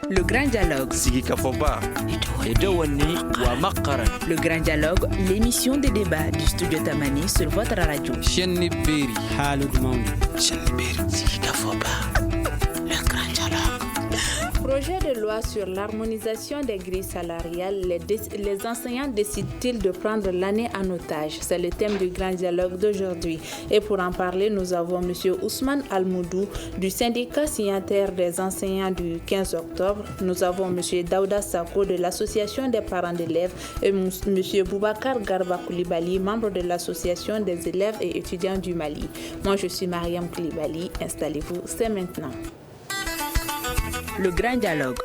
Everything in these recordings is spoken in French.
Le Grand Dialogue. Sigi Kafoba. Edouani Wamakaran. Le Grand Dialogue, l'émission de débat du studio Tamani sur votre radio. Chenni Beri. Halud Mauni. Chenni Beri. Sigi Kafoba. Le Grand Dialogue. Projet de loi sur l'harmonisation des grilles salariales, les enseignants décident-ils de prendre l'année en otage? C'est le thème du Grand Dialogue d'aujourd'hui. Et pour en parler, nous avons M. Ousmane Almoudou du syndicat signataire des enseignants du 15 octobre. Nous avons M. Daouda Sako de l'association des parents d'élèves et M. Boubacar Garba Koulibaly, membre de l'association des élèves et étudiants du Mali. Moi, je suis Mariam Koulibaly. Installez-vous, c'est maintenant. Le Grand Dialogue.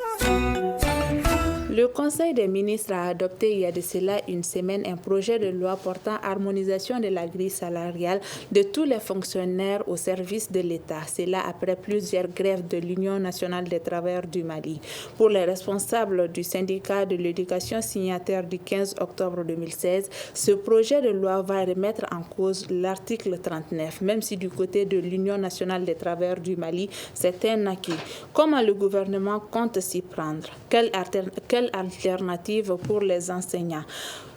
Le Conseil des ministres a adopté il y a de cela une semaine un projet de loi portant harmonisation de la grille salariale de tous les fonctionnaires au service de l'État. Cela après plusieurs grèves de l'Union nationale des travailleurs du Mali. Pour les responsables du syndicat de l'éducation signataire du 15 octobre 2016, ce projet de loi va remettre en cause l'article 39, même si du côté de l'Union nationale des travailleurs du Mali, c'est un acquis. Comment le gouvernement compte s'y prendre? Quelle alternative pour les enseignants?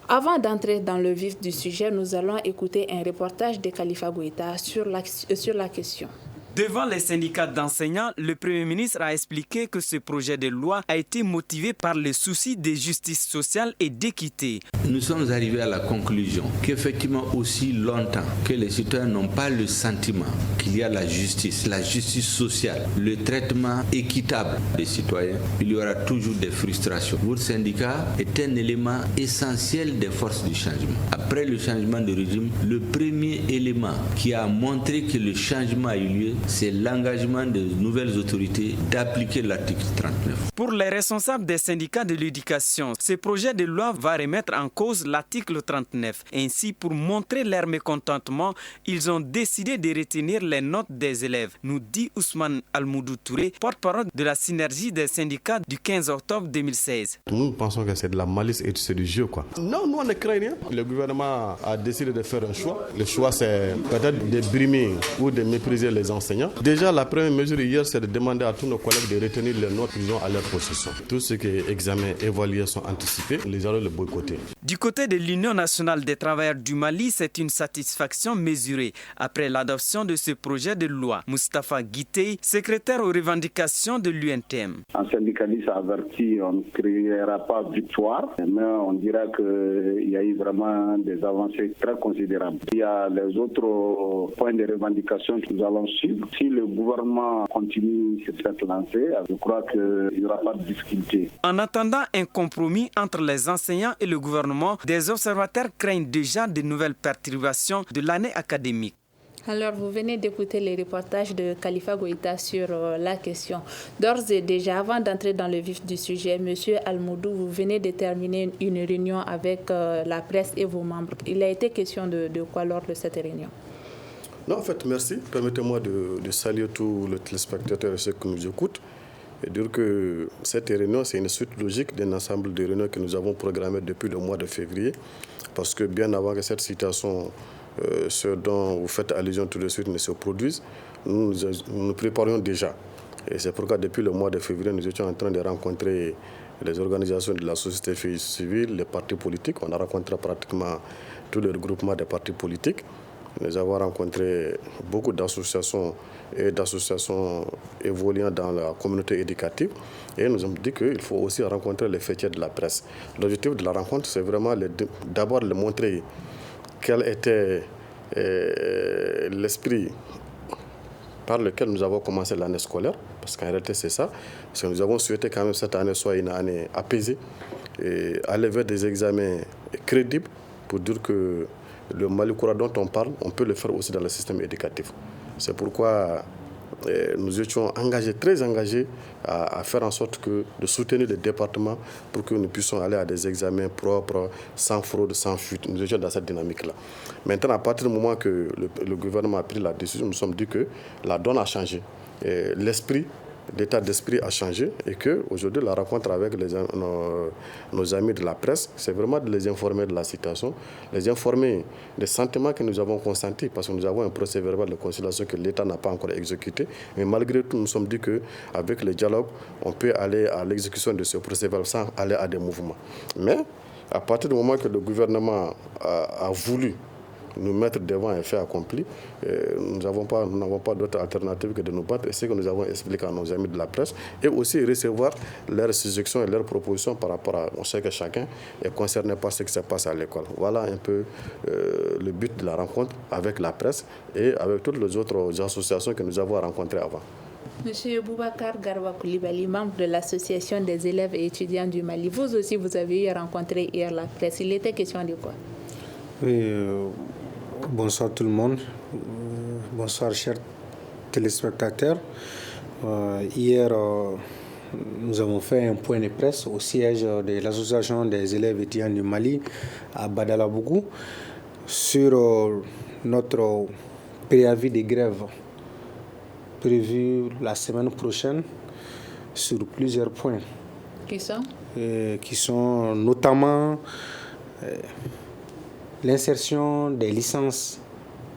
Avant d'entrer dans le vif du sujet, nous allons écouter un reportage de Khalifa Goïta sur la question. Devant les syndicats d'enseignants, le Premier ministre a expliqué que ce projet de loi a été motivé par le souci de justice sociale et d'équité. Nous sommes arrivés à la conclusion qu'effectivement aussi longtemps que les citoyens n'ont pas le sentiment qu'il y a la justice sociale, le traitement équitable des citoyens, il y aura toujours des frustrations. Votre syndicat est un élément essentiel des forces du changement. Après le changement de régime, le premier élément qui a montré que le changement a eu lieu, c'est l'engagement des nouvelles autorités d'appliquer l'article 39. Pour les responsables des syndicats de l'éducation, ce projet de loi va remettre en cause l'article 39. Ainsi, pour montrer leur mécontentement, ils ont décidé de retenir les notes des élèves, nous dit Ousmane Almoudou Touré, porte-parole de la synergie des syndicats du 15 octobre 2016. Nous pensons que c'est de la malice et c'est du jeu, quoi. Non, nous on ne craint rien. Le gouvernement a décidé de faire un choix. Le choix, c'est peut-être de brimer ou de mépriser les enseignants. Déjà, la première mesure hier, c'est de demander à tous nos collègues de retenir les notes qu'ils ont à leur possession. Tout ce qui est examen, évalués sont anticipés, les allons le boycotter. Du côté de l'Union nationale des travailleurs du Mali, c'est une satisfaction mesurée après l'adoption de ce projet de loi. Moustapha Guité, secrétaire aux revendications de l'UNTM. Un syndicaliste averti, on ne criera pas victoire, mais on dira qu'il y a eu vraiment des avancées très considérables. Il y a les autres points de revendication que nous allons suivre. Si le gouvernement continue sur cette lancée, je crois qu'il n'y aura pas de difficulté. En attendant un compromis entre les enseignants et le gouvernement, des observateurs craignent déjà de nouvelles perturbations de l'année académique. Alors, vous venez d'écouter les reportages de Khalifa Goïta sur la question. D'ores et déjà, avant d'entrer dans le vif du sujet, M. Almoudou, vous venez de terminer une réunion avec la presse et vos membres. Il a été question de quoi lors de cette réunion? Non, en fait, merci. Permettez-moi de saluer tous les téléspectateurs et ceux qui nous écoutent et dire que cette réunion, c'est une suite logique d'un ensemble de réunions que nous avons programmées depuis le mois de février. Parce que bien avant que cette situation, ce dont vous faites allusion tout de suite, ne se produise, nous préparions déjà. Et c'est pourquoi depuis le mois de février, nous étions en train de rencontrer les organisations de la société civile, les partis politiques. On a rencontré pratiquement tous les regroupements des partis politiques. Nous avons rencontré beaucoup d'associations évoluant dans la communauté éducative et nous avons dit qu'il faut aussi rencontrer les fêtiers de la presse. L'objectif de la rencontre, c'est vraiment d'abord de montrer quel était l'esprit par lequel nous avons commencé l'année scolaire, parce qu'en réalité c'est ça, parce que nous avons souhaité quand même cette année soit une année apaisée et aller vers des examens crédibles pour dire que le Malikoura dont on parle, on peut le faire aussi dans le système éducatif. C'est pourquoi nous étions très engagés à faire en sorte de soutenir les départements pour que nous puissions aller à des examens propres, sans fraude, sans fuite. Nous étions dans cette dynamique-là. Maintenant, à partir du moment que le gouvernement a pris la décision, nous nous sommes dit que la donne a changé. Et l'esprit l'état d'esprit a changé et qu'aujourd'hui, la rencontre avec nos amis de la presse, c'est vraiment de les informer de la situation, les informer des sentiments que nous avons consentis, parce que nous avons un procès verbal de conciliation que l'État n'a pas encore exécuté. Mais malgré tout, nous nous sommes dit qu'avec le dialogue, on peut aller à l'exécution de ce procès verbal sans aller à des mouvements. Mais à partir du moment que le gouvernement a voulu nous mettre devant un fait accompli, nous n'avons pas d'autre alternative que de nous battre. Et c'est ce que nous avons expliqué à nos amis de la presse et aussi recevoir leurs suggestions et leurs propositions par rapport à... On sait que chacun est concerné par ce qui se passe à l'école. Voilà un peu le but de la rencontre avec la presse et avec toutes les autres associations que nous avons rencontrées avant. Monsieur Boubacar Garba Koulibaly, membre de l'association des élèves et étudiants du Mali, vous aussi vous avez rencontré hier la presse. Il était question de quoi? Oui, bonsoir tout le monde. Bonsoir chers téléspectateurs. Hier, nous avons fait un point de presse au siège de l'association des élèves étudiants du Mali à Badalabougou sur notre préavis de grève prévu la semaine prochaine sur plusieurs points. Qui sont notamment l'insertion des licences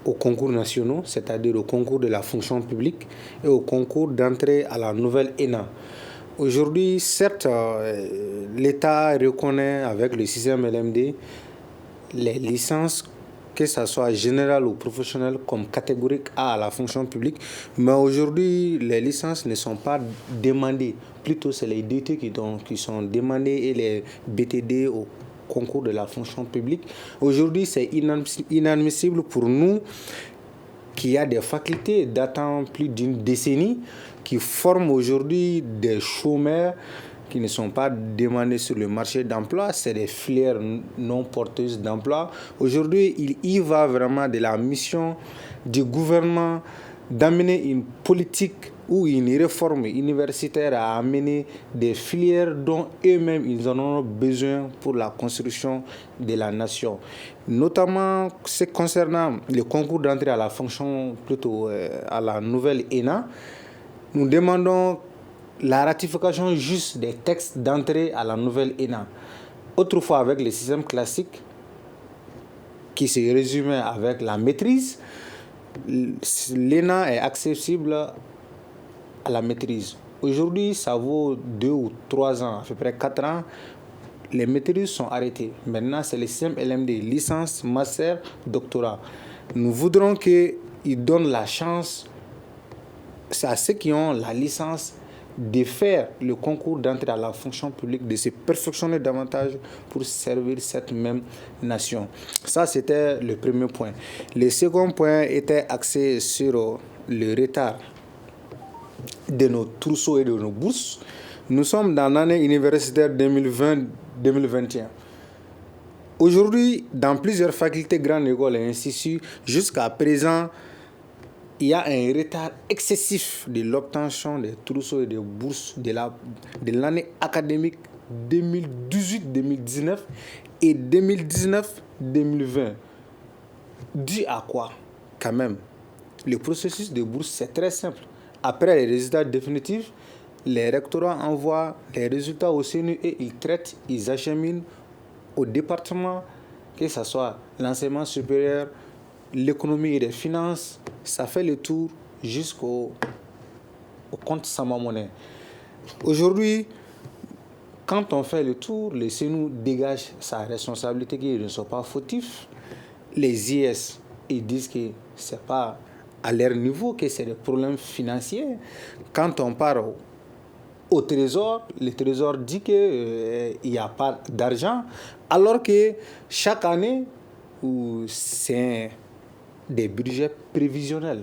aux concours nationaux, c'est-à-dire au concours de la fonction publique et au concours d'entrée à la nouvelle ENA. Aujourd'hui, certes, l'État reconnaît avec le 6e LMD les licences, que ce soit générale ou professionnelle, comme catégorie A à la fonction publique. Mais aujourd'hui, les licences ne sont pas demandées. Plutôt, c'est les DT qui sont demandées et les BTD au concours de la fonction publique. Aujourd'hui, c'est inadmissible pour nous qu'il y a des facultés datant plus d'une décennie qui forment aujourd'hui des chômeurs qui ne sont pas demandés sur le marché d'emploi, c'est des filières non porteuses d'emploi. Aujourd'hui, il y va vraiment de la mission du gouvernement d'amener une politique ou une réforme universitaire à amener des filières dont eux-mêmes ils en ont besoin pour la construction de la nation. Notamment, c'est concernant le concours d'entrée à la fonction, plutôt à la nouvelle ENA, nous demandons la ratification juste des textes d'entrée à la nouvelle ENA. Autrefois, avec le système classique, qui se résumait avec la maîtrise, l'ENA est accessible à la maîtrise. Aujourd'hui, ça vaut 2 ou 3 ans, à peu près 4 ans. Les maîtrises sont arrêtées. Maintenant, c'est le système LMD, licence, master, doctorat. Nous voudrons qu'ils donnent la chance à ceux qui ont la licence de faire le concours d'entrée à la fonction publique, de se perfectionner davantage pour servir cette même nation. Ça, c'était le premier point. Le second point était axé sur le retard de nos trousseaux et de nos bourses. Nous sommes dans l'année universitaire 2020-2021. Aujourd'hui, dans plusieurs facultés, grandes écoles et instituts, jusqu'à présent, il y a un retard excessif de l'obtention des trousseaux et des bourses de l'année académique 2018-2019 et 2019-2020. Dû à quoi? Quand même, le processus de bourse, c'est très simple. Après les résultats définitifs, les rectorats envoient les résultats au CNU et ils traitent, ils acheminent au département, que ce soit l'enseignement supérieur, l'économie et les finances, ça fait le tour jusqu'au compte Samamonais. Aujourd'hui, quand on fait le tour, le CNU dégage sa responsabilité qu'ils ne sont pas fautifs. Les IS, ils disent que ce n'est pas à leur niveau, que c'est des problèmes financiers. Quand on part au Trésor, le Trésor dit qu'il n'y a pas d'argent, alors que chaque année, c'est des budgets prévisionnels.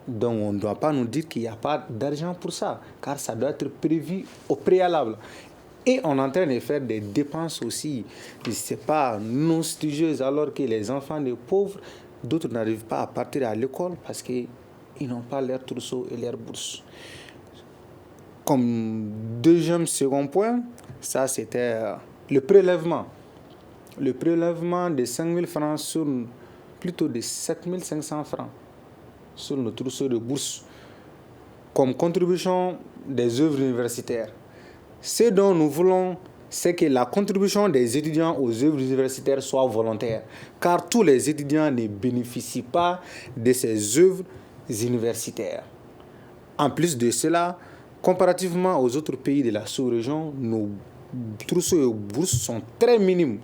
Donc on ne doit pas nous dire qu'il n'y a pas d'argent pour ça, car ça doit être prévu au préalable. Et on est en train de faire des dépenses aussi, ce n'est pas non studieuses, alors que les enfants des pauvres, d'autres n'arrivent pas à partir à l'école parce qu'ils n'ont pas leur trousseau et leur bourse. Comme deuxième, second point, ça c'était le prélèvement. Le prélèvement de 5 000 francs sur plutôt de 7 500 francs sur nos trousseaux de bourse. comme contribution des œuvres universitaires. Ce dont nous voulons, c'est que la contribution des étudiants aux œuvres universitaires soit volontaire, car tous les étudiants ne bénéficient pas de ces œuvres universitaires. En plus de cela, comparativement aux autres pays de la sous-région, nos trousseaux et bourses sont très minimes.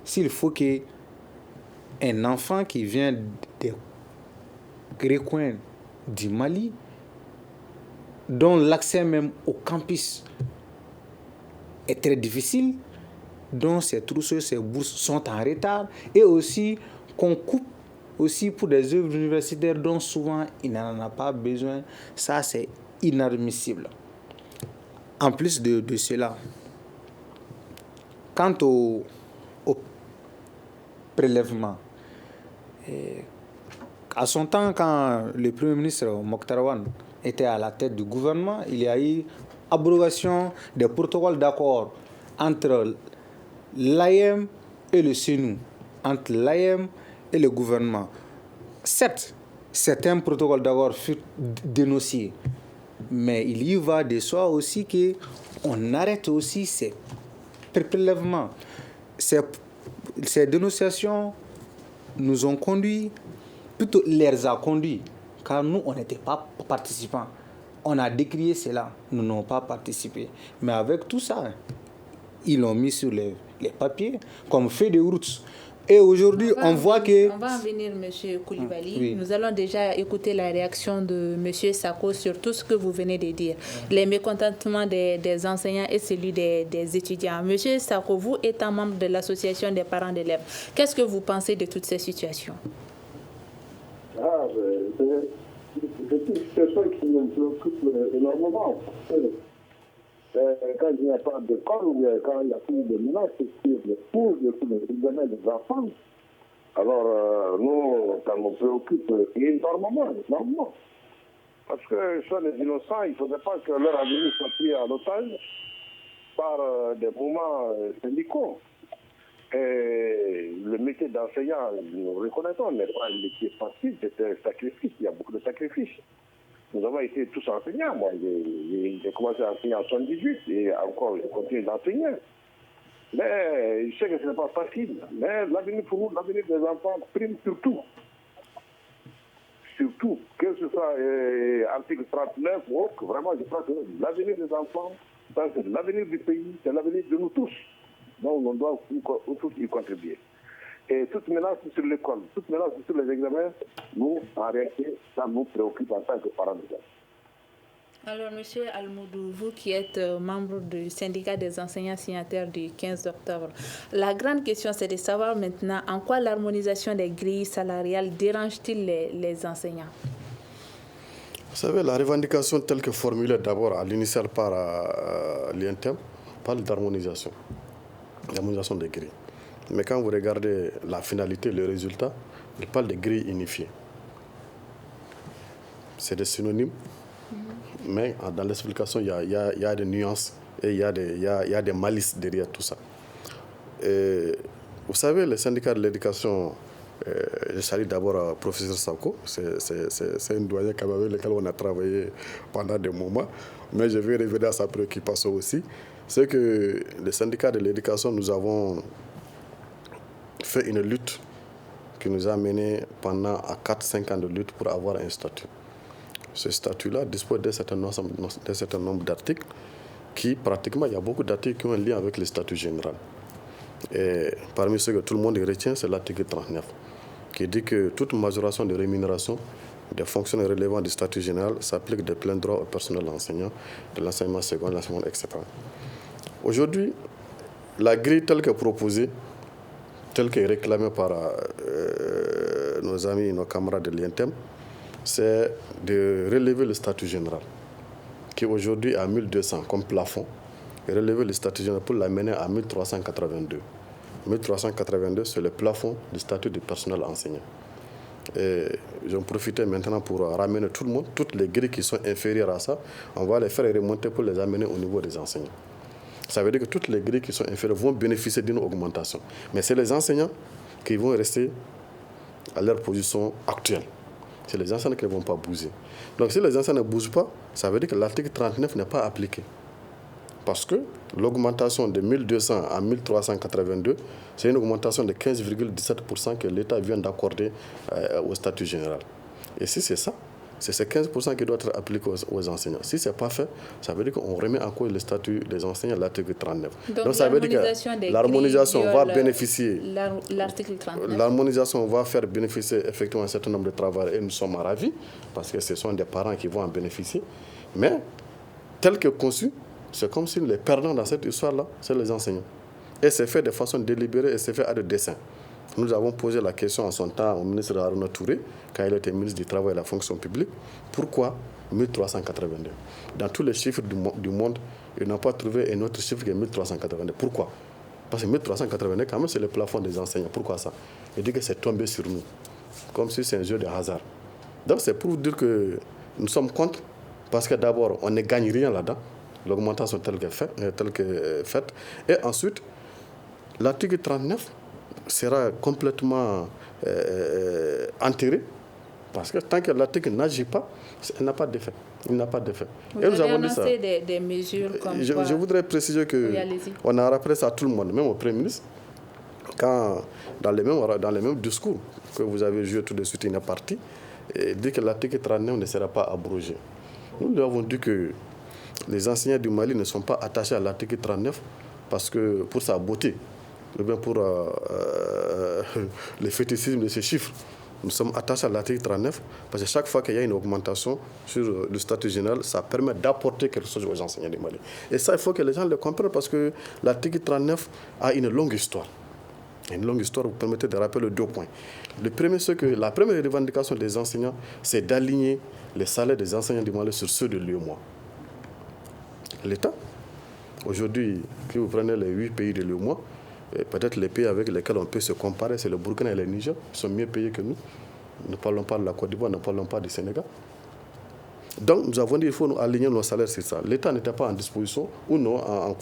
S'il faut qu'un enfant qui vient des recoins du Mali, dont l'accès même au campus est très difficile, dont ces trousseaux, ces bourses sont en retard, et aussi qu'on coupe aussi pour des œuvres universitaires dont souvent il n'en a pas besoin, ça c'est inadmissible. En plus de cela, quant au prélèvement, à son temps, quand le Premier ministre Mokhtar Wane était à la tête du gouvernement, il y a eu abrogation des protocoles d'accord entre l'AEM et le CNU, entre l'AEM et le gouvernement. Certes, certains protocoles d'accord furent dénoncés, mais il y va de soi aussi qu'on arrête aussi ces prélèvements. Ces dénonciations nous ont conduits, plutôt les a conduits, car nous, on n'était pas participants. On a décrié cela, nous n'avons pas participé. Mais avec tout ça, ils l'ont mis sur les papiers comme fait de route. Et aujourd'hui, on voit que... On va en venir, M. Koulibaly. Oui. Nous allons déjà écouter la réaction de M. Sako sur tout ce que vous venez de dire. Les mécontentements des enseignants et celui des étudiants. M. Sako, vous étant membre de l'association des parents d'élèves, qu'est-ce que vous pensez de toutes ces situations? C'est une situation qui me préoccupe énormément. Quand il n'y a pas d'école ou quand il y a plus de menaces sur les cours, les examens des enfants, alors nous, ça nous préoccupe énormément. Parce que ce sont des innocents, il ne faudrait pas que leur avenir soit pris en otage par des mouvements syndicaux. Et le métier d'enseignant, nous reconnaissons, n'est pas un métier facile, c'est un sacrifice, il y a beaucoup de sacrifices. Nous avons été tous enseignants. Moi, j'ai commencé à enseigner en 1978 et encore, je continue d'enseigner. Mais je sais que ce n'est pas facile. Mais l'avenir pour nous, l'avenir des enfants prime surtout. Surtout, que ce soit article 39 ou autre, vraiment, je crois que l'avenir des enfants, c'est l'avenir du pays, c'est l'avenir de nous tous. Donc, on doit tous y contribuer. Et toute menace sur l'école, toute menace sur les examens, nous, en réalité, ça nous préoccupe en tant que parents d'élèves. Alors, M. Almoudou, vous qui êtes membre du syndicat des enseignants signataires du 15 octobre, la grande question, c'est de savoir maintenant en quoi l'harmonisation des grilles salariales dérange-t-il les enseignants? Vous savez, la revendication telle que formulée d'abord à l'initial par l'INTEM parle d'harmonisation des grilles. Mais quand vous regardez la finalité, le résultat, il parle de grilles unifiées. C'est des synonymes, mais dans l'explication, il y a des nuances et il y a des malices derrière tout ça. Et vous savez, le syndicat de l'éducation, je salue d'abord le professeur Sako, c'est un doyen avec lequel on a travaillé pendant des moments, mais je vais revenir à sa préoccupation aussi. C'est que le syndicat de l'éducation, nous avons fait une lutte qui nous a mené pendant 4-5 ans de lutte pour avoir un statut. Ce statut-là dispose d'un certain nombre d'articles qui, pratiquement, il y a beaucoup d'articles qui ont un lien avec le statut général. Et parmi ceux que tout le monde retient, c'est l'article 39, qui dit que toute majoration de rémunération des fonctionnaires relevant du statut général s'applique de plein droit au personnel enseignant, de l'enseignement secondaire, de l'enseignement, etc. Aujourd'hui, la grille telle que proposée, telle qu'elle est réclamée par nos amis, nos camarades de l'INTEM, c'est de relever le statut général, qui aujourd'hui est à 1200 comme plafond, et relever le statut général pour l'amener à 1382. 1382, c'est le plafond du statut du personnel enseignant. Et j'en profite maintenant pour ramener tout le monde, toutes les grilles qui sont inférieures à ça, on va les faire remonter pour les amener au niveau des enseignants. Ça veut dire que toutes les grilles qui sont inférieures vont bénéficier d'une augmentation. Mais c'est les enseignants qui vont rester à leur position actuelle. C'est les enseignants qui ne vont pas bouger. Donc si les enseignants ne bougent pas, ça veut dire que l'article 39 n'est pas appliqué. Parce que l'augmentation de 1200 à 1382, c'est une augmentation de 15,17% que l'État vient d'accorder au statut général. Et si c'est ça, c'est ces 15% qui doit être appliqué aux enseignants. Si ce n'est pas fait, ça veut dire qu'on remet en cause le statut des enseignants, l'article 39. Donc ça veut dire que l'harmonisation va bénéficier. L'article 39. L'harmonisation va faire bénéficier effectivement un certain nombre de travailleurs et nous sommes ravis parce que ce sont des parents qui vont en bénéficier. Mais tel que conçu, c'est comme si les perdants dans cette histoire-là, c'est les enseignants. Et c'est fait de façon délibérée et c'est fait à de dessein. Nous avons posé la question en son temps au ministre Aruna Touré, quand il était ministre du Travail et de la Fonction publique, pourquoi 1382 ? Dans tous les chiffres du monde, ils n'ont pas trouvé un autre chiffre que 1382. Pourquoi ? Parce que 1382, quand même, c'est le plafond des enseignants. Pourquoi ça ? Il dit que c'est tombé sur nous, comme si c'est un jeu de hasard. Donc c'est pour dire que nous sommes contre, parce que d'abord, on ne gagne rien là-dedans, l'augmentation telle qu'elle est faite, et ensuite, l'article 39 sera complètement enterré parce que tant que l'article n'agit pas, il n'a pas d'effet. Il n'a pas d'effet. Vous avez annoncé des mesures comme quoi... Je voudrais préciser qu'on a rappelé ça à tout le monde, même au Premier ministre, quand dans les mêmes discours que vous avez joué tout de suite, il est parti, et dit que l'article 39 ne sera pas abrogé. Nous lui avons dit que les enseignants du Mali ne sont pas attachés à l'article 39 parce que pour sa beauté, ou bien pour le fétichisme de ces chiffres. Nous sommes attachés à l'article 39 parce que chaque fois qu'il y a une augmentation sur le statut général, ça permet d'apporter quelque chose aux enseignants du Mali. Et ça, il faut que les gens le comprennent parce que l'article 39 a une longue histoire. Une longue histoire, vous permettez de rappeler 2 points. Le premier, c'est que la première revendication des enseignants, c'est d'aligner les salaires des enseignants du Mali sur ceux de l'UEMOA. L'État, aujourd'hui, si vous prenez les 8 pays de l'UEMOA, peut-être les pays avec lesquels on peut se comparer, c'est le Burkina et le Niger, qui sont mieux payés que nous. Ne parlons pas de la Côte d'Ivoire, ne parlons pas du Sénégal. Donc, nous avons dit qu'il faut nous aligner nos salaires sur ça. L'État n'était pas en disposition, ou non, en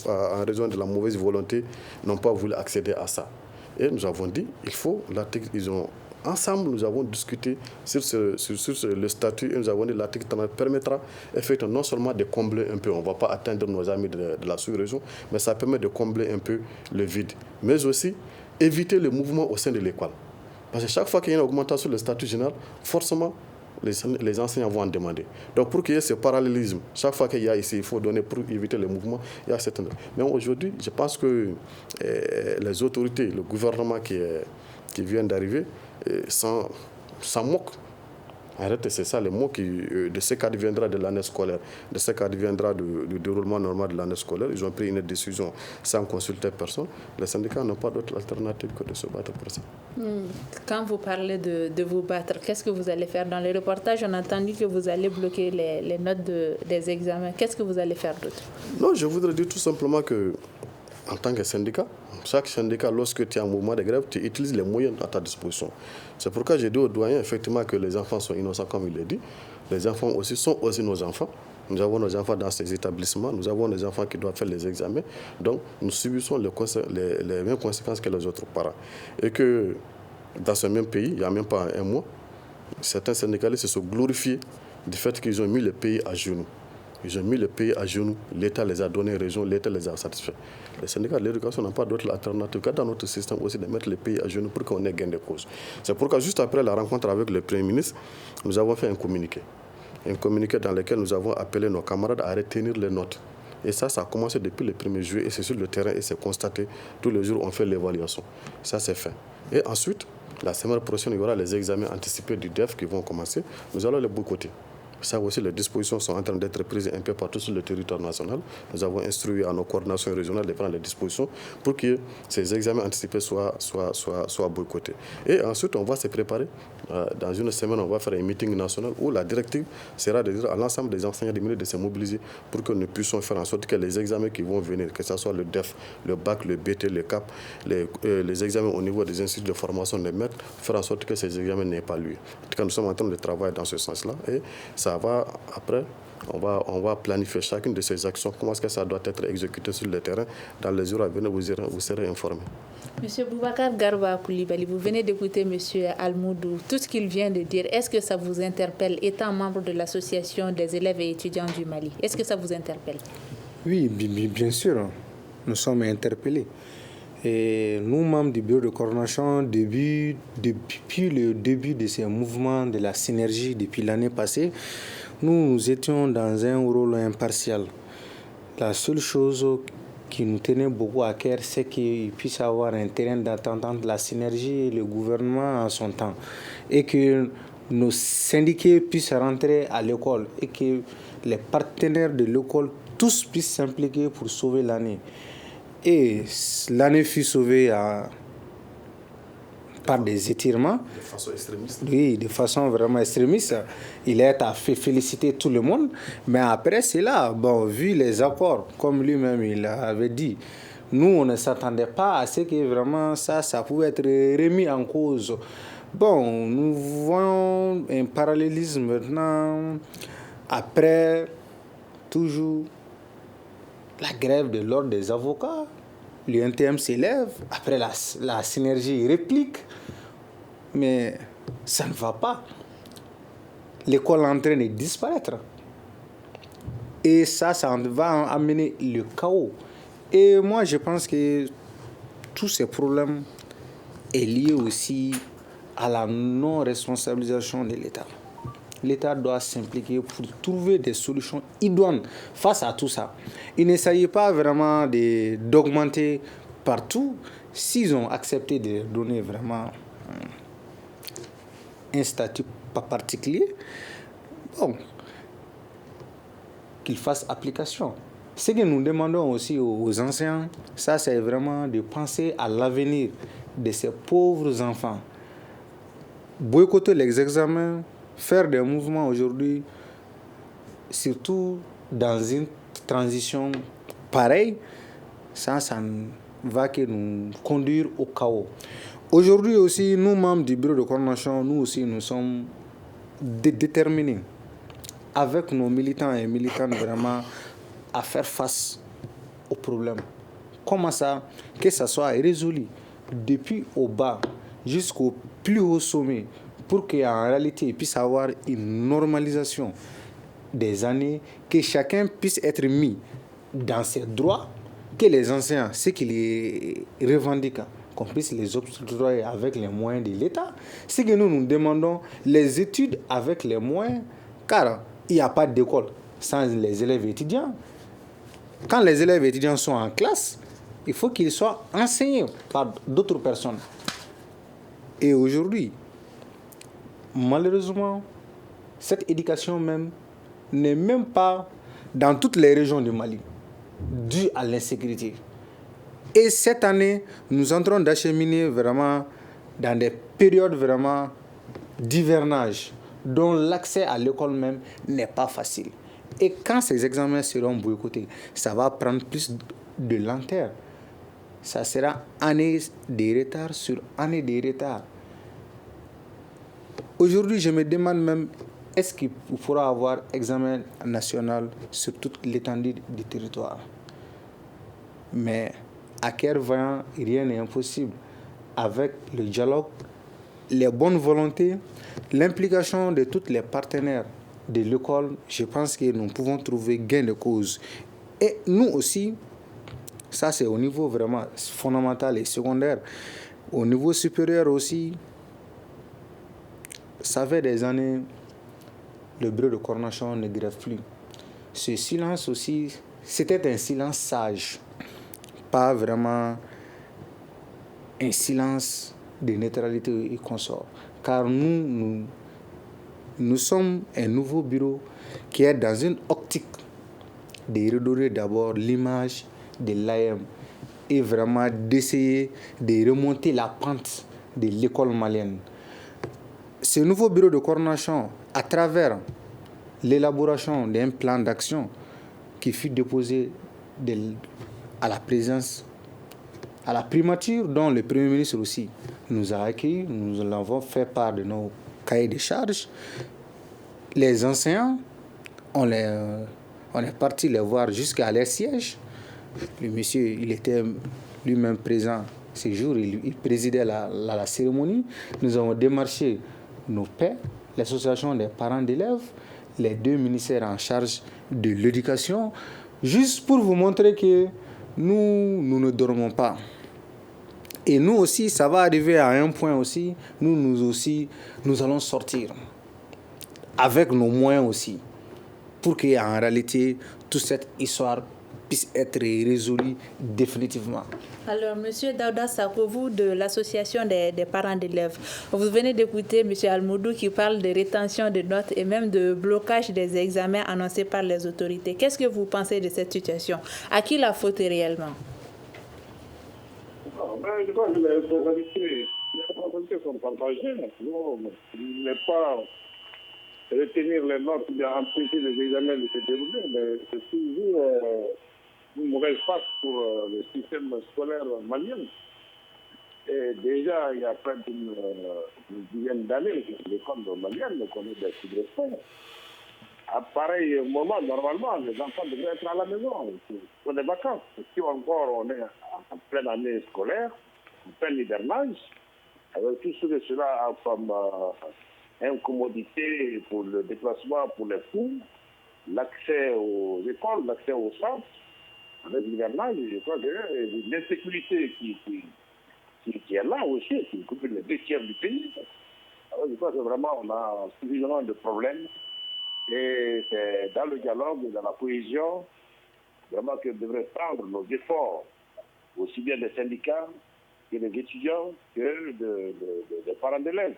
raison de la mauvaise volonté, n'ont pas voulu accéder à ça. Et nous avons dit, il faut, ensemble, nous avons discuté sur le statut et nous avons dit que l'article 30 permettra effectivement non seulement de combler un peu, on ne va pas atteindre nos amis de la sous-région, mais ça permet de combler un peu le vide. Mais aussi éviter le mouvement au sein de l'école. Parce que chaque fois qu'il y a une augmentation du statut général, forcément, les enseignants vont en demander. Donc pour qu'il y ait ce parallélisme, chaque fois qu'il y a ici, il faut donner pour éviter le mouvement, il y a certaines... Mais aujourd'hui, je pense que les autorités, le gouvernement qui vient d'arriver, s'en moquent. Arrêtez, c'est ça le mot de ce qui deviendra de l'année scolaire, de ce qui deviendra du déroulement normal de l'année scolaire. Ils ont pris une décision sans consulter personne. Les syndicats n'ont pas d'autre alternative que de se battre pour ça. Quand vous parlez de vous battre, qu'est-ce que vous allez faire? Dans les reportages, on a entendu que vous allez bloquer les notes des examens. Qu'est-ce que vous allez faire d'autre? Non, je voudrais dire tout simplement que, en tant que syndicat, chaque syndicat, lorsque tu es en mouvement de grève, tu utilises les moyens à ta disposition. C'est pourquoi j'ai dit aux doyens, effectivement, que les enfants sont innocents, comme il l'a dit. Les enfants aussi sont aussi nos enfants. Nous avons nos enfants dans ces établissements. Nous avons des enfants qui doivent faire les examens. Donc, nous subissons les mêmes conséquences que les autres parents. Et que, dans ce même pays, il n'y a même pas un mois, certains syndicalistes se sont glorifiés du fait qu'ils ont mis le pays à genoux. Ils ont mis le pays à genoux, l'État les a donné raison, l'État les a satisfaits. Les syndicats de l'éducation n'ont pas d'autre alternative que dans notre système aussi de mettre le pays à genoux pour qu'on ait gain de cause. C'est pourquoi juste après la rencontre avec le Premier ministre, nous avons fait un communiqué. Un communiqué dans lequel nous avons appelé nos camarades à retenir les notes. Et ça a commencé depuis le 1er juillet et c'est sur le terrain et c'est constaté. Tous les jours, on fait l'évaluation. Ça, c'est fait. Et ensuite, la semaine prochaine, il y aura les examens anticipés du DEF qui vont commencer. Nous allons les boycotter. Ça aussi, les dispositions sont en train d'être prises un peu partout sur le territoire national. Nous avons instruit à nos coordinations régionales de prendre les dispositions pour que ces examens anticipés soient boycottés. Et ensuite, on va se préparer. Dans une semaine, on va faire un meeting national où la directive sera de dire à l'ensemble des enseignants du milieu de se mobiliser pour que nous puissions faire en sorte que les examens qui vont venir, que ce soit le DEF, le BAC, le BT, le CAP, les examens au niveau des instituts de formation des maîtres, faire en sorte que ces examens n'aient pas lieu. En tout cas, nous sommes en train de travailler dans ce sens-là et ça va après on va planifier chacune de ces actions, comment est-ce que ça doit être exécuté sur le terrain. Dans les jours à venir, vous serez informés. Monsieur Boubacar Garba Koulibaly, vous venez d'écouter Monsieur Almoudou. Tout ce qu'il vient de dire, est-ce que ça vous interpelle, étant membre de l'association des élèves et étudiants du Mali? Est-ce que ça vous interpelle? Oui, bien sûr, nous sommes interpellés. Et nous, membres du bureau de coordination, depuis le début de ces mouvements de la synergie, depuis l'année passée, nous étions dans un rôle impartial. La seule chose qui nous tenait beaucoup à cœur, c'est qu'il puisse y avoir un terrain d'entente entre la synergie et le gouvernement en son temps. Et que nos syndiqués puissent rentrer à l'école et que les partenaires de l'école tous puissent s'impliquer pour sauver l'année. Et l'année fut sauvée par des étirements. De façon extrémiste. Oui, de façon vraiment extrémiste. Il a fait féliciter tout le monde. Mais après cela, vu les accords, comme lui-même il avait dit, nous, on ne s'attendait pas à ce que vraiment ça pouvait être remis en cause. Nous voyons un parallélisme maintenant. Après, toujours, la grève de l'ordre des avocats, l'UNTM s'élève, après la synergie réplique, mais ça ne va pas. L'école est en train de disparaître. Et ça va amener le chaos. Et moi, je pense que tous ces problèmes sont liés aussi à la non-responsabilisation de l'État. L'État doit s'impliquer pour trouver des solutions idoines face à tout ça. Il ne s'agit pas vraiment d'augmenter partout. S'ils ont accepté de donner vraiment un statut pas particulier, qu'ils fassent application. Ce que nous demandons aussi aux enseignants, ça c'est vraiment de penser à l'avenir de ces pauvres enfants. Boycotter les examens, faire des mouvements aujourd'hui, surtout dans une transition pareille, ça ne va que nous conduire au chaos. Aujourd'hui aussi, nous, membres du bureau de coordination, nous aussi, nous sommes déterminés avec nos militants et militantes vraiment à faire face aux problèmes. Comment ça? Que ça soit résolu depuis au bas jusqu'au plus haut sommet, pour qu'en réalité il puisse y avoir une normalisation des années, que chacun puisse être mis dans ses droits, que les enseignants, ce qu'ils revendiquent, qu'on puisse les octroyer avec les moyens de l'État. Ce que nous demandons, les études avec les moyens, car il n'y a pas d'école sans les élèves étudiants. Quand les élèves étudiants sont en classe, il faut qu'ils soient enseignés par d'autres personnes. Et aujourd'hui, malheureusement, cette éducation même n'est même pas dans toutes les régions du Mali, due à l'insécurité. Et cette année, nous entrons d'acheminer vraiment dans des périodes vraiment d'hivernage, dont l'accès à l'école même n'est pas facile. Et quand ces examens seront boycottés, ça va prendre plus de lenteur. Ça sera année de retard sur année de retard. Aujourd'hui, je me demande même, est-ce qu'il pourra avoir examen national sur toute l'étendue du territoire? Mais à cœur vaillant, rien n'est impossible. Avec le dialogue, les bonnes volontés, l'implication de tous les partenaires de l'école, je pense que nous pouvons trouver gain de cause. Et nous aussi, ça c'est au niveau vraiment fondamental et secondaire. Au niveau supérieur aussi, ça fait des années, le bureau de coordination ne grève plus. Ce silence aussi, c'était un silence sage, pas vraiment un silence de neutralité et consort. Car nous sommes un nouveau bureau qui est dans une optique de redorer d'abord l'image de l'AM et vraiment d'essayer de remonter la pente de l'école malienne. Ce nouveau bureau de coordination, à travers l'élaboration d'un plan d'action qui fut déposé à la présidence, à la primature, dont le Premier ministre aussi nous a accueillis, nous l'avons fait part de nos cahiers de charges. Les enseignants on est parti les voir jusqu'à leur siège. Le monsieur, il était lui-même présent ces jours, il présidait la cérémonie. Nous avons démarché nos pairs, l'association des parents d'élèves, les 2 ministères en charge de l'éducation, juste pour vous montrer que nous ne dormons pas. Et nous aussi, ça va arriver à un point aussi, nous allons sortir avec nos moyens aussi, pour qu'en réalité, toute cette histoire puisse être résolue définitivement. Alors, M. Daouda Sako, vous de l'association des parents d'élèves, vous venez d'écouter M. Almoudou qui parle de rétention de notes et même de blocage des examens annoncés par les autorités. Qu'est-ce que vous pensez de cette situation? À qui la faute est réellement? Je crois que les responsabilités sont partagées. Il n'est pas retenir les notes ou bien empêcher les examens de se dérouler, mais c'est toujours une mauvaise passe pour le système scolaire malien. Et déjà, il y a près d'une dizaine d'années, l'école malienne connaît des soubresauts. À pareil moment, normalement, les enfants devraient être à la maison pour les vacances. Si encore on est en pleine année scolaire, en plein hivernage, avec tout ce que cela a comme incommodité pour le déplacement pour les cours, l'accès aux écoles, l'accès aux centres, avec l'hivernage, je crois que l'insécurité qui est là aussi, qui coupe les 2/3 du pays. Alors, je crois que vraiment on a suffisamment de problèmes. Et c'est dans le dialogue et dans la cohésion, vraiment que devraient prendre nos efforts, aussi bien des syndicats que des étudiants, que des parents d'élèves.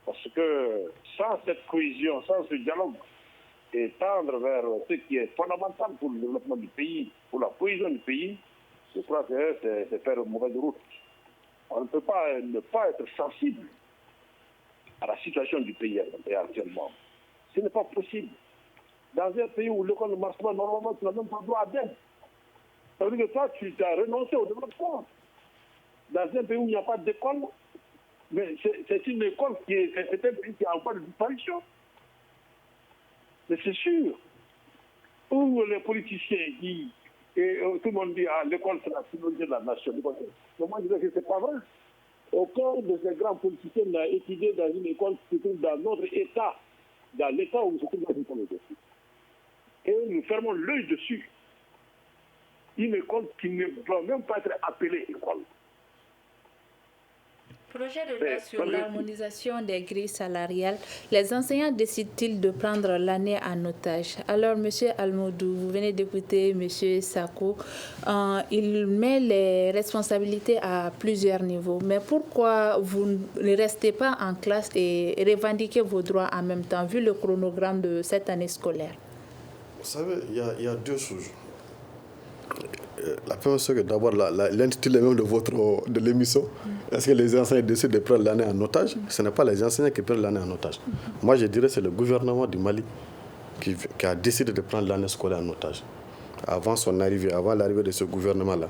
Parce que sans cette cohésion, sans ce dialogue, et tendre vers ce qui est fondamental pour le développement du pays, pour la cohésion du pays, je crois que c'est faire une mauvaise route. On ne peut pas ne pas être sensible à la situation du pays actuellement. Ce n'est pas possible. Dans un pays où l'école ne marche pas, normalement, tu n'as même pas droit à d'aide. Ça veut dire que toi, tu as renoncé au développement. Dans un pays où il n'y a pas d'école, mais c'est une école c'est un pays qui a encore de disparition. Mais c'est sûr. Où les politiciens disent, et tout le monde dit, l'école c'est la finalité de la nation. Mais moi, je dis que ce n'est pas vrai. Aucun de ces grands politiciens n'a étudié dans une école qui se trouve dans notre État, dans l'État où se trouve dans une école. Et nous fermons l'œil dessus. Une école qui ne doit même pas être appelée école. Projet de loi sur l'harmonisation des grilles salariales, les enseignants décident-ils de prendre l'année en otage? Alors, M. Almoudou, vous venez d'écouter M. Sako, il met les responsabilités à plusieurs niveaux. Mais pourquoi vous ne restez pas en classe et revendiquez vos droits en même temps, vu le chronogramme de cette année scolaire? Vous savez, il y a 2 choses. La première chose, d'abord, l'intitulé même de l'émission, est-ce que les enseignants décident de prendre l'année en otage? Ce n'est pas les enseignants qui prennent l'année en otage. Moi, je dirais que c'est le gouvernement du Mali qui a décidé de prendre l'année scolaire en otage. Avant son arrivée, avant l'arrivée de ce gouvernement-là,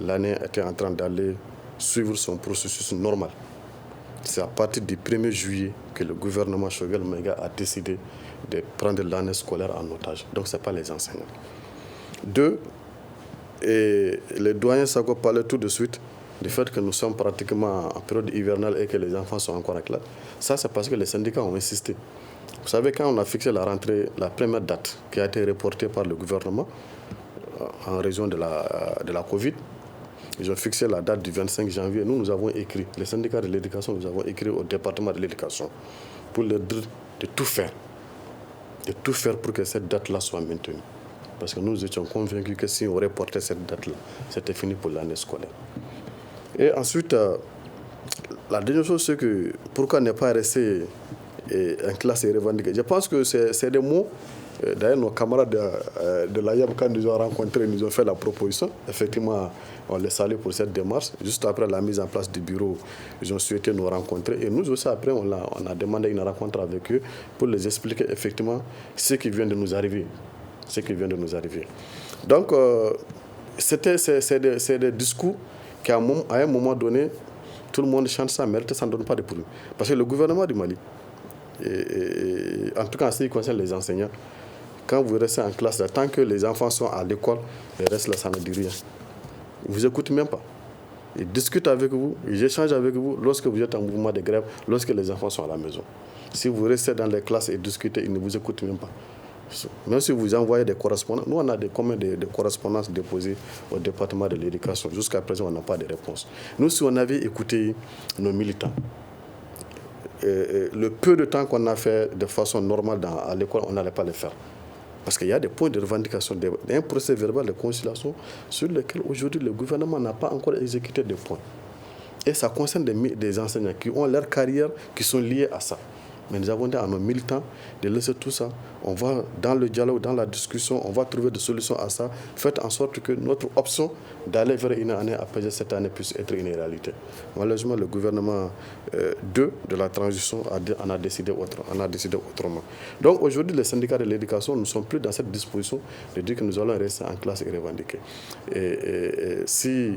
l'année était en train d'aller suivre son processus normal. C'est à partir du 1er juillet que le gouvernement Choguel Maïga a décidé de prendre l'année scolaire en otage. Donc, ce n'est pas les enseignants. 2, et le doyen Sako parlait tout de suite du fait que nous sommes pratiquement en période hivernale et que les enfants sont encore en classe. Ça, c'est parce que les syndicats ont insisté. Vous savez, quand on a fixé la rentrée, la première date qui a été reportée par le gouvernement en raison de la Covid, ils ont fixé la date du 25 janvier. Nous avons écrit, les syndicats de l'éducation, nous avons écrit au département de l'éducation pour leur dire de tout faire pour que cette date-là soit maintenue. Parce que nous étions convaincus que si on reportait cette date-là, c'était fini pour l'année scolaire. Et ensuite, la dernière chose, c'est que pourquoi ne pas rester en classe et revendiquer? Je pense que c'est des mots. D'ailleurs, nos camarades de l'AYAM, quand nous ont rencontrés, nous ont fait la proposition. Effectivement, on les salue pour cette démarche. Juste après la mise en place du bureau, ils ont souhaité nous rencontrer. Et nous aussi, après, on a demandé une rencontre avec eux pour les expliquer effectivement ce qui vient de nous arriver. Donc, c'est des discours qu'à un moment donné, tout le monde chante ça, mais ça ne donne pas de problème. Parce que le gouvernement du Mali, en tout cas en ce qui concerne les enseignants, Quand vous restez en classe, tant que les enfants sont à l'école, le reste là, ça ne dit rien. Ils ne vous écoutent même pas. Ils discutent avec vous, ils échangent avec vous lorsque vous êtes en mouvement de grève, lorsque les enfants sont à la maison. Si vous restez dans les classes et discutez, ils ne vous écoutent même pas. Même si vous envoyez des correspondants, nous on a combien de correspondances déposées au département de l'éducation. Jusqu'à présent, on n'a pas de réponse. Nous, si on avait écouté nos militants, le peu de temps qu'on a fait de façon normale à l'école, on n'allait pas le faire. Parce qu'il y a des points de revendication, un procès verbal de conciliation sur lequel aujourd'hui le gouvernement n'a pas encore exécuté des points. Et ça concerne des enseignants qui ont leur carrière, qui sont liés à ça. Mais nous avons dit à nos militants de laisser tout ça. On va dans le dialogue, dans la discussion, on va trouver des solutions à ça. Faites en sorte que notre option d'aller vers une année apaisée cette année puisse être une réalité. Malheureusement, le gouvernement 2 de la transition en a décidé autrement. Donc aujourd'hui, les syndicats de l'éducation ne sont plus dans cette disposition de dire que nous allons rester en classe et revendiquer. Et si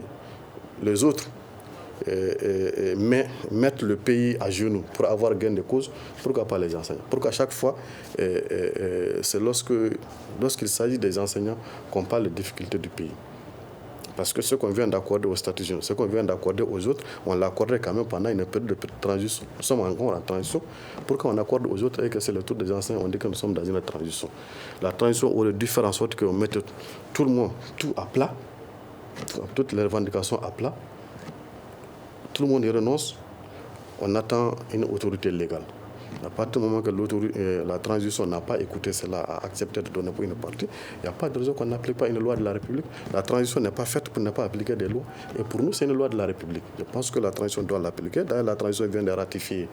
les autres mettre le pays à genoux pour avoir gain de cause, pourquoi pas les enseignants? Pourquoi à chaque fois, c'est lorsqu'il s'agit des enseignants qu'on parle des difficultés du pays? Parce que ce qu'on vient d'accorder aux statisticiens, ce qu'on vient d'accorder aux autres, on l'accorderait quand même pendant une période de transition. Nous sommes encore en transition. Pourquoi on accorde aux autres et que c'est le tour des enseignants, on dit que nous sommes dans une transition? La transition aurait dû faire en sorte qu'on mette tout le monde, tout à plat, toutes les revendications à plat. Tout le monde y renonce, on attend une autorité légale. À partir du moment que la transition n'a pas écouté cela, a accepté de donner pour une partie, il n'y a pas de raison qu'on n'applique pas une loi de la République. La transition n'est pas faite pour ne pas appliquer des lois. Et pour nous, c'est une loi de la République. Je pense que la transition doit l'appliquer. D'ailleurs, la transition vient de ratifier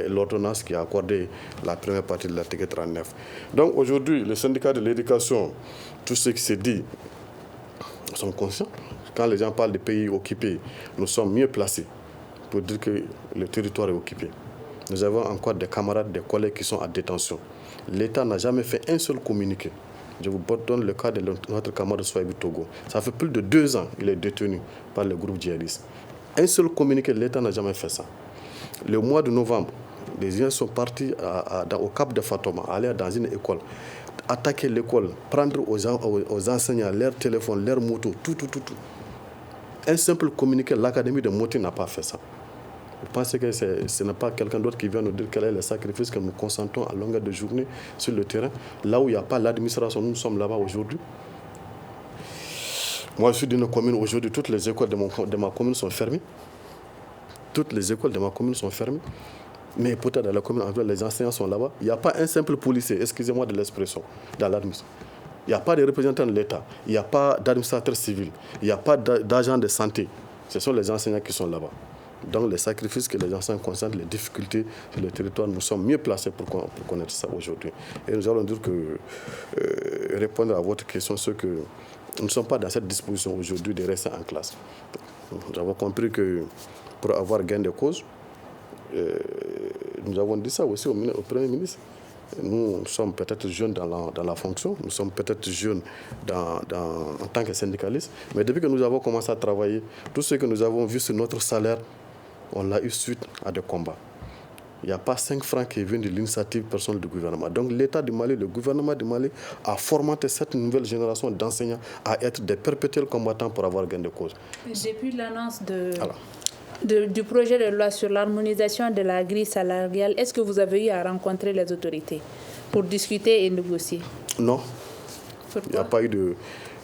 l'ordonnance qui a accordé la première partie de l'article 39. Donc aujourd'hui, le syndicat de l'éducation, tout ce qui s'est dit, nous sommes conscients. Quand les gens parlent des pays occupés, nous sommes mieux placés pour dire que le territoire est occupé. Nous avons encore des camarades, des collègues qui sont en détention. L'État n'a jamais fait un seul communiqué. Je vous donne le cas de notre camarade Souaïbou Togo. Ça fait plus de 2 ans qu'il est détenu par le groupe djihadiste. Un seul communiqué, l'État n'a jamais fait ça. Le mois de novembre, les gens sont partis au Cap de Fatoma, aller dans une école, attaquer l'école, prendre aux enseignants leur téléphone, leur moto, tout. Un simple communiqué, l'Académie de Moti n'a pas fait ça. Je pense que ce n'est pas quelqu'un d'autre qui vient nous dire quel est le sacrifice que nous consentons à longueur de journée sur le terrain. Là où il n'y a pas l'administration, nous sommes là-bas aujourd'hui. Moi, je suis d'une commune aujourd'hui, toutes les écoles de ma commune sont fermées. Toutes les écoles de ma commune sont fermées. Mais peut-être dans la commune, les enseignants sont là-bas. Il n'y a pas un simple policier, excusez-moi de l'expression, dans l'administration. Il n'y a pas de représentants de l'État, il n'y a pas d'administrateur civil, il n'y a pas d'agents de santé. Ce sont les enseignants qui sont là-bas. Donc les sacrifices que les enseignants consentent, les difficultés sur le territoire, nous sommes mieux placés pour connaître ça aujourd'hui. Et nous allons dire que répondre à votre question, c'est que nous ne sommes pas dans cette disposition aujourd'hui de rester en classe. Nous avons compris que pour avoir gain de cause, nous avons dit ça aussi au Premier ministre. Nous sommes peut-être jeunes dans la fonction, nous sommes peut-être jeunes en tant que syndicalistes, mais depuis que nous avons commencé à travailler, tout ce que nous avons vu sur notre salaire, on l'a eu suite à des combats. Il n'y a pas 5 francs qui viennent de l'initiative personnelle du gouvernement. Donc l'État du Mali, le gouvernement du Mali a formaté cette nouvelle génération d'enseignants à être des perpétuels combattants pour avoir gain de cause. Depuis l'annonce du projet de loi sur l'harmonisation de la grille salariale, est-ce que vous avez eu à rencontrer les autorités pour discuter et négocier? Non. Pourquoi? Il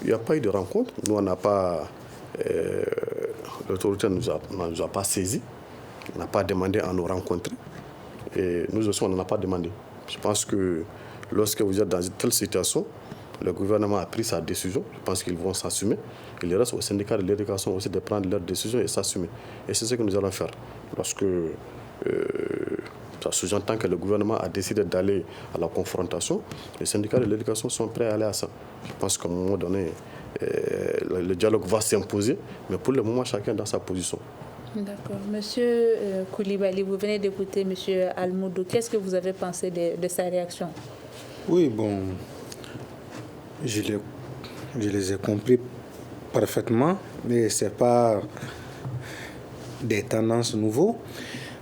n'y a pas eu de rencontre. Nous, on n'a pas... l'autorité ne nous a pas saisis. On n'a pas demandé à nous rencontrer. Et nous aussi, on n'en a pas demandé. Je pense que lorsque vous êtes dans une telle situation, le gouvernement a pris sa décision. Je pense qu'ils vont s'assumer. Il reste au syndicat de l'éducation aussi de prendre leurs décisions et s'assumer. Et c'est ce que nous allons faire. Lorsque ça sous-entend que le gouvernement a décidé d'aller à la confrontation, les syndicats de l'éducation sont prêts à aller à ça. Je pense qu'à un moment donné, le dialogue va s'imposer, mais pour le moment, chacun dans sa position. D'accord. Monsieur Koulibaly, vous venez d'écouter Monsieur Almoudou. Qu'est-ce que vous avez pensé de sa réaction? Oui, bon, je les ai compris parfaitement, mais ce n'est pas des tendances nouvelles.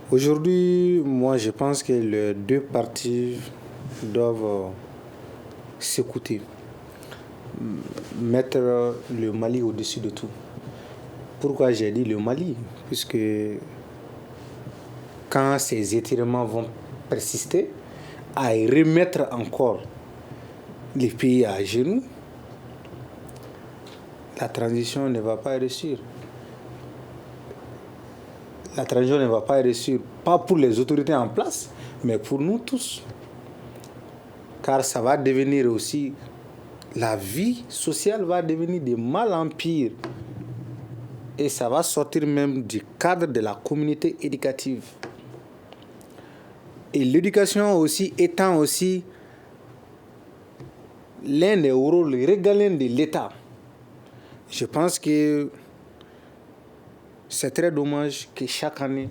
Aujourd'hui, moi, je pense que les deux parties doivent s'écouter, mettre le Mali au-dessus de tout. Pourquoi j'ai dit le Mali? Puisque quand ces étirements vont persister, à remettre encore les pays à genoux, la transition ne va pas réussir. La transition ne va pas réussir, pas pour les autorités en place, mais pour nous tous. Car ça va devenir aussi, la vie sociale va devenir de mal en pire. Et ça va sortir même du cadre de la communauté éducative. Et l'éducation aussi étant aussi l'un des rôles régaliens de l'État. Je pense que c'est très dommage que chaque année,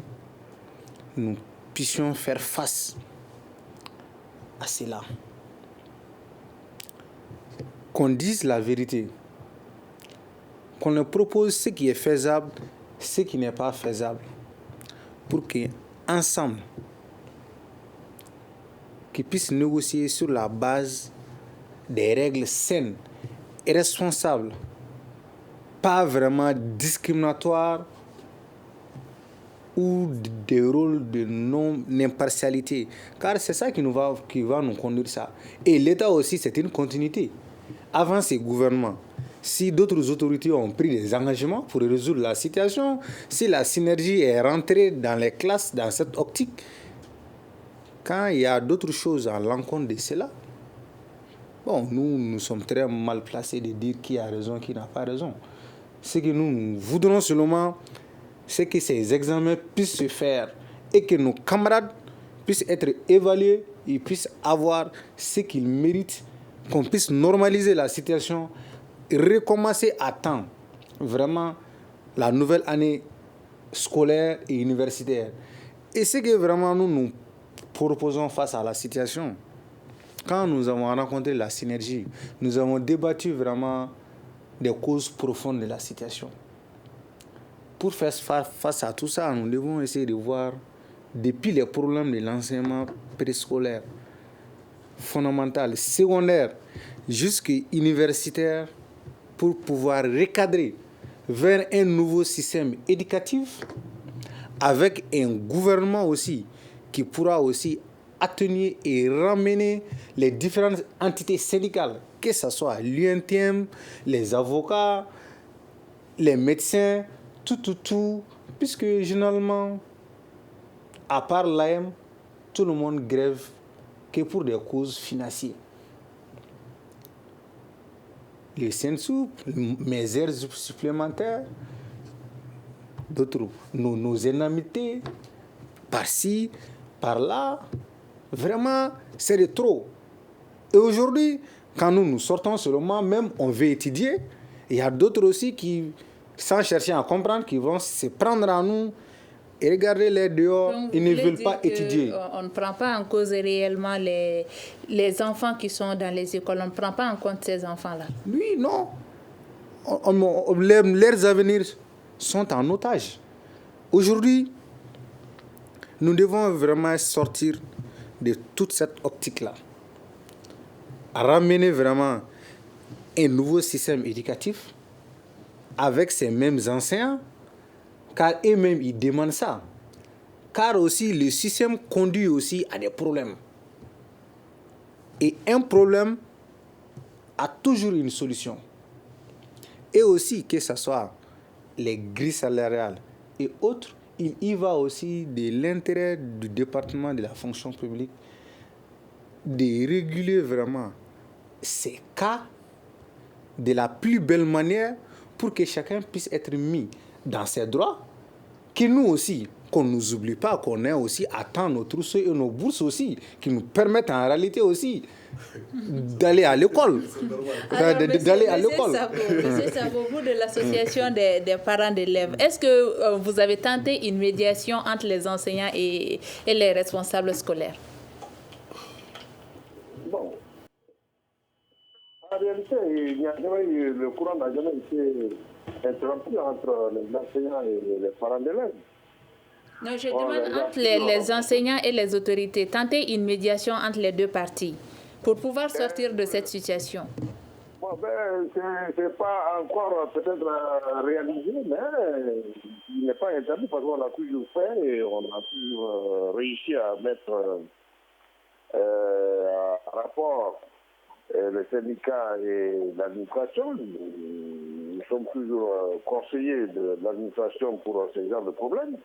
nous puissions faire face à cela. Qu'on dise la vérité. Qu'on leur propose ce qui est faisable, ce qui n'est pas faisable. Pour qu'ensemble, qu'ils puissent négocier sur la base des règles saines et responsables, pas vraiment discriminatoires ou des rôles de non-impartialité. Car c'est ça qui va nous conduire ça. Et l'État aussi, c'est une continuité. Avant ces gouvernements, si d'autres autorités ont pris des engagements pour résoudre la situation, si la synergie est rentrée dans les classes, dans cette optique, quand il y a d'autres choses à l'encontre de cela, bon, nous sommes très mal placés de dire qui a raison, qui n'a pas raison. Ce que nous voudrons seulement, c'est que ces examens puissent se faire et que nos camarades puissent être évalués, ils puissent avoir ce qu'ils méritent, qu'on puisse normaliser la situation, recommencer à temps vraiment la nouvelle année scolaire et universitaire. Et c'est que vraiment nous proposons face à la situation. Quand nous avons rencontré la synergie, nous avons débattu vraiment des causes profondes de la situation. Pour faire face à tout ça, nous devons essayer de voir depuis les problèmes de l'enseignement préscolaire, fondamental, secondaire, jusqu'universitaire, pour pouvoir recadrer vers un nouveau système éducatif avec un gouvernement aussi qui pourra aussi atténuer et ramener les différentes entités syndicales, que ce soit l'UNTM, les avocats, les médecins, tout, puisque généralement, à part l'AM, tout le monde grève que pour des causes financières. Les SENSOUP, mes heures supplémentaires, d'autres, nos indemnités, par-ci, par-là, vraiment, c'est de trop. Et aujourd'hui, quand nous sortons seulement, même on veut étudier, il y a d'autres aussi qui, sans chercher à comprendre, qui vont se prendre à nous et regarder les dehors, donc, ils ne veulent pas étudier. On ne prend pas en cause réellement les enfants qui sont dans les écoles, on ne prend pas en compte ces enfants-là. Oui, non. Leurs avenirs sont en otage. Aujourd'hui, nous devons vraiment sortir de toute cette optique-là. Ramener vraiment un nouveau système éducatif avec ces mêmes enseignants, car eux-mêmes, ils demandent ça. Car aussi, le système conduit aussi à des problèmes. Et un problème a toujours une solution. Et aussi, que ce soit les grilles salariales et autres, il y va aussi de l'intérêt du département de la fonction publique de réguler vraiment ces cas de la plus belle manière pour que chacun puisse être mis dans ses droits, que nous aussi, qu'on ne nous oublie pas, qu'on ait aussi à temps nos trousseaux et nos bourses aussi, qui nous permettent en réalité aussi d'aller à l'école. D'aller à l'école. Monsieur Sabo, vous de l'association des parents d'élèves, est-ce que vous avez tenté une médiation entre les enseignants et les responsables scolaires? Bon. En réalité, le courant n'a jamais été interrompu entre les enseignants et les parents d'élèves. Non, je demande entre les enseignants et les autorités, tenter une médiation entre les deux parties. pour pouvoir sortir de cette situation? Bon, c'est pas encore peut-être réalisé, mais il n'est pas interdit parce qu'on a toujours fait et on a toujours réussi à mettre en rapport les syndicats et l'administration. Nous sommes toujours conseillers de l'administration pour ce genre de problème.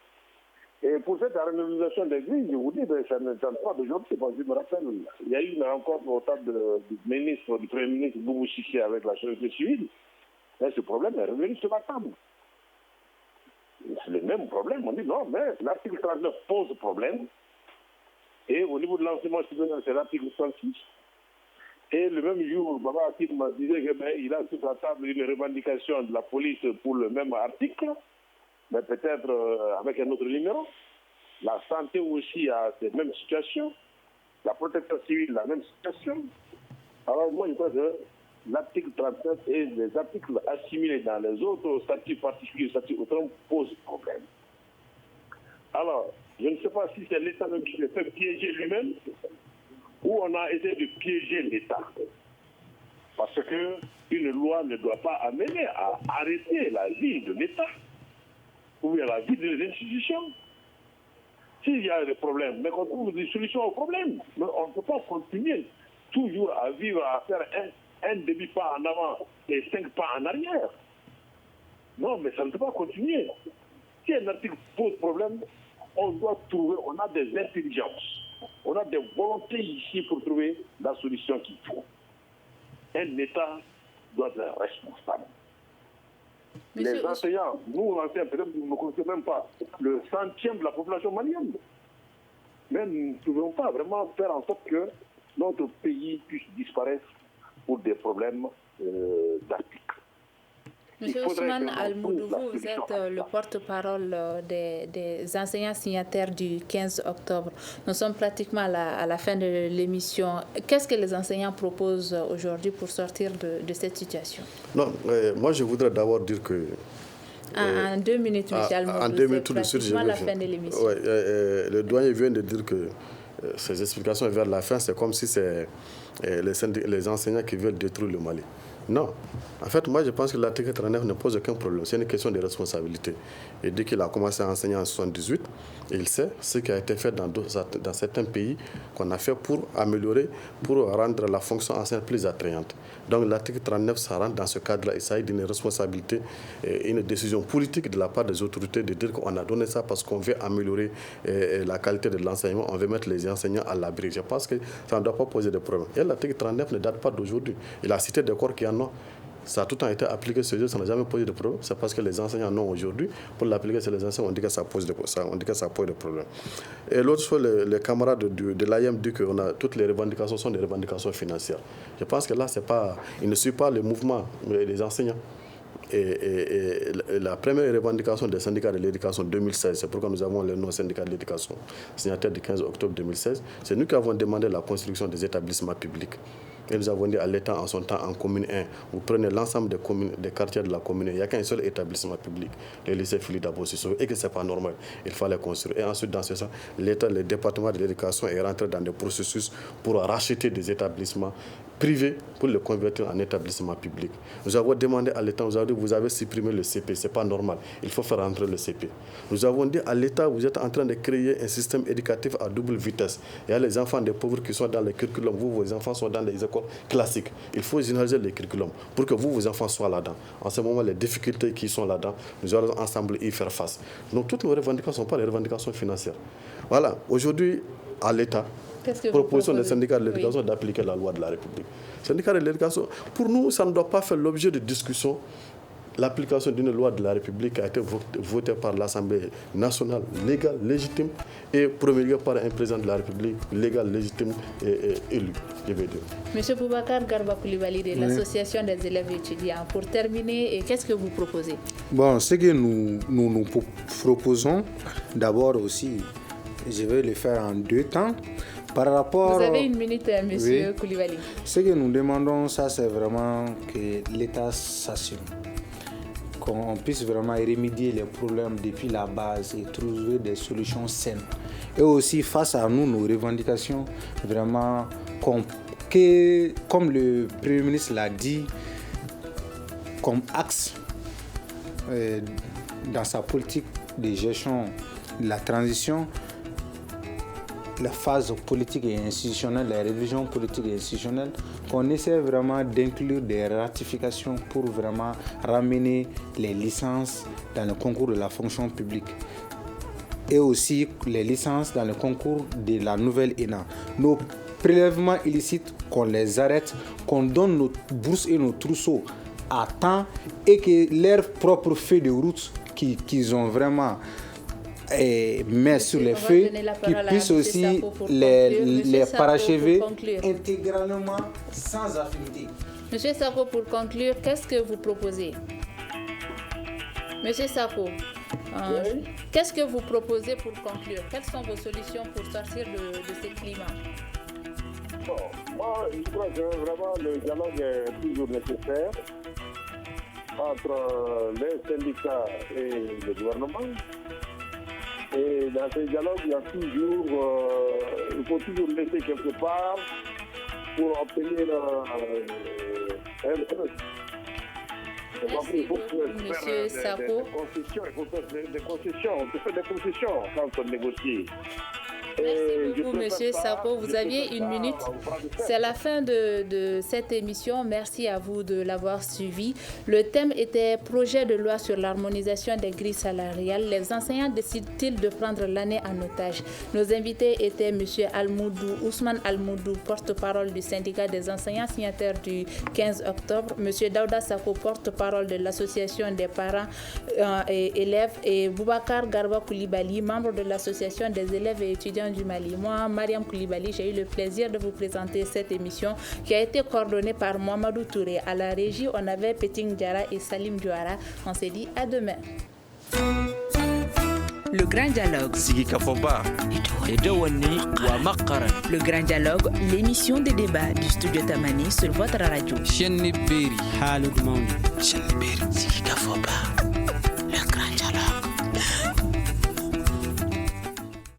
Et pour cette harmonisation des grilles, je vous dis, ça ne tente pas d'aujourd'hui. Je me rappelle, il y a eu une rencontre au table du Premier ministre Boubou Cissé avec la société civile. Et ce problème est revenu sur la table. C'est le même problème. On dit non, mais l'article 39 pose problème. Et au niveau de l'enseignement supérieur, c'est l'article 36. Et le même jour, Baba Akim m'a dit qu'il a sur la table une revendication de la police pour le même article, mais peut-être avec un autre numéro. La santé aussi a cette même situation. La protection civile, la même situation. Alors moi, je crois que l'article 39 et les articles assimilés dans les autres statuts particuliers, statuts autrement, posent problème. Alors, je ne sais pas si c'est l'État même qui s'est fait piéger lui-même ou on a essayé de piéger l'État. Parce qu'une loi ne doit pas amener à arrêter la vie de l'État ou bien la vie des institutions. S'il y a des problèmes, mais qu'on trouve des solutions aux problèmes. Mais on ne peut pas continuer toujours à vivre, à faire un demi-pas en avant et 5 pas en arrière. Non, mais ça ne peut pas continuer. Si un article pose problème, on doit trouver, on a des intelligences, on a des volontés ici pour trouver la solution qu'il faut. Un État doit être responsable. Les enseignants, nous enseignants, peut-être nous ne connaissons même pas le centième de la population malienne. Mais nous ne pouvons pas vraiment faire en sorte que notre pays puisse disparaître pour des problèmes d'articles. Monsieur Ousmane Almoudouvou, vous êtes le porte-parole des enseignants signataires du 15 octobre. Nous sommes pratiquement à la fin de l'émission. Qu'est-ce que les enseignants proposent aujourd'hui pour sortir de cette situation? Non, moi je voudrais d'abord dire que... En 2 minutes, Michel Almoudouvou, en 2 minutes, tout de suite, la fin de l'émission. Le doyen vient de dire que ces explications vers la fin, c'est comme si c'est les enseignants qui veulent détruire le Mali. Non. En fait, moi, je pense que l'article 39 ne pose aucun problème. C'est une question de responsabilité. Et dès qu'il a commencé à enseigner en 1978, il sait ce qui a été fait dans certains pays qu'on a fait pour améliorer, pour rendre la fonction enseignante plus attrayante. Donc, l'article 39, ça rentre dans ce cadre-là. Il s'agit d'une responsabilité, une décision politique de la part des autorités de dire qu'on a donné ça parce qu'on veut améliorer la qualité de l'enseignement, on veut mettre les enseignants à l'abri. Je pense que ça ne doit pas poser de problème. Et l'article 39 ne date pas d'aujourd'hui. Il a cité des corps qui en ont. Ça a tout le temps été appliqué ce jour, ça n'a jamais posé de problème. C'est parce que les enseignants en ont aujourd'hui. Pour l'appliquer sur les enseignants, on dit que ça pose de problème. Et l'autre chose, les camarades de l'AIM disent que toutes les revendications sont des revendications financières. Je pense que là, il ne suit pas le mouvement des enseignants. Et la première revendication des syndicats de l'éducation 2016, c'est pourquoi nous avons le nom syndicat de l'éducation, signataire du 15 octobre 2016, c'est nous qui avons demandé la construction des établissements publics. Et nous avons dit à l'État en son temps, en commune 1, vous prenez l'ensemble des quartiers de la commune, il n'y a qu'un seul établissement public, le lycée Philippe Dabo-Sissoko, et que ce n'est pas normal, il fallait construire. Et ensuite, dans ce sens, l'État, le département de l'éducation est rentré dans des processus pour racheter des établissements privés pour les convertir en établissements publics. Nous avons demandé à l'État, nous avons dit, vous avez supprimé le CP, ce n'est pas normal, il faut faire entrer le CP. Nous avons dit à l'État, vous êtes en train de créer un système éducatif à double vitesse. Il y a les enfants des pauvres qui sont dans les curriculums, vos enfants sont dans les écoles classiques. Il faut généraliser les curriculums pour que vos enfants soient là-dedans. En ce moment, les difficultés qui sont là-dedans, nous allons ensemble y faire face. Donc toutes nos revendications ne sont pas les revendications financières. Voilà, aujourd'hui, à l'État, proposition des syndicats de l'éducation d'appliquer la loi de la République. Syndicats de l'éducation, pour nous, ça ne doit pas faire l'objet de discussion. L'application d'une loi de la République a été votée par l'Assemblée nationale légale, légitime, et promulguée par un président de la République légal, légitime et élu, je vais dire. Monsieur Boubacar Garba Koulibaly de l'Association des élèves étudiants, pour terminer, qu'est-ce que vous proposez? Bon, ce que nous proposons, d'abord aussi, je vais le faire en 2 temps. Par rapport, vous avez 1 minute, monsieur Koulibaly. Ce que nous demandons, ça, c'est vraiment que l'État s'assume, qu'on puisse vraiment remédier les problèmes depuis la base et trouver des solutions saines. Et aussi, face à nous, nos revendications, vraiment que, comme le Premier ministre l'a dit, comme axe dans sa politique de gestion de la transition, la phase politique et institutionnelle, la révision politique et institutionnelle, qu'on essaie vraiment d'inclure des ratifications pour vraiment ramener les licences dans le concours de la fonction publique et aussi les licences dans le concours de la nouvelle ENA. Nos prélèvements illicites, qu'on les arrête, qu'on donne nos bourses et nos trousseaux à temps et que leurs propres feuilles de route qu'ils ont vraiment met sur les feuilles, qu'ils puissent aussi les parachever intégralement sans affinité. Monsieur Sako, pour conclure, qu'est-ce que vous proposez? Monsieur Sako, qu'est-ce que vous proposez pour conclure? Quelles sont vos solutions pour sortir de ce climat? Bon, moi, je crois que vraiment le dialogue est toujours nécessaire entre les syndicats et le gouvernement. Et dans ces dialogues, il faut toujours laisser quelque part pour obtenir Merci beaucoup, Monsieur Sako. Il faut faire des concessions. On peut faire des concessions quand on négocie. Merci beaucoup, Monsieur Sako. Vous aviez une minute. C'est la fin de cette émission. Merci à vous de l'avoir suivi. Le thème était projet de loi sur l'harmonisation des grilles salariales. Les enseignants décident-ils de prendre l'année en otage? Nos invités étaient Monsieur Ousmane Almoudou, porte-parole du syndicat des enseignants signataires du 15 octobre, Monsieur Daouda Sako, porte-parole de l'association des parents et élèves, et Boubacar Garba Koulibaly, membre de l'association des élèves et étudiants du Mali. Moi, Mariam Koulibaly, j'ai eu le plaisir de vous présenter cette émission qui a été coordonnée par Mohamedou Touré. À la régie, on avait Peting Diara et Salim Diouara. On s'est dit à demain. Le Grand Dialogue. Le Grand Dialogue, l'émission des débats du studio Tamani sur votre radio.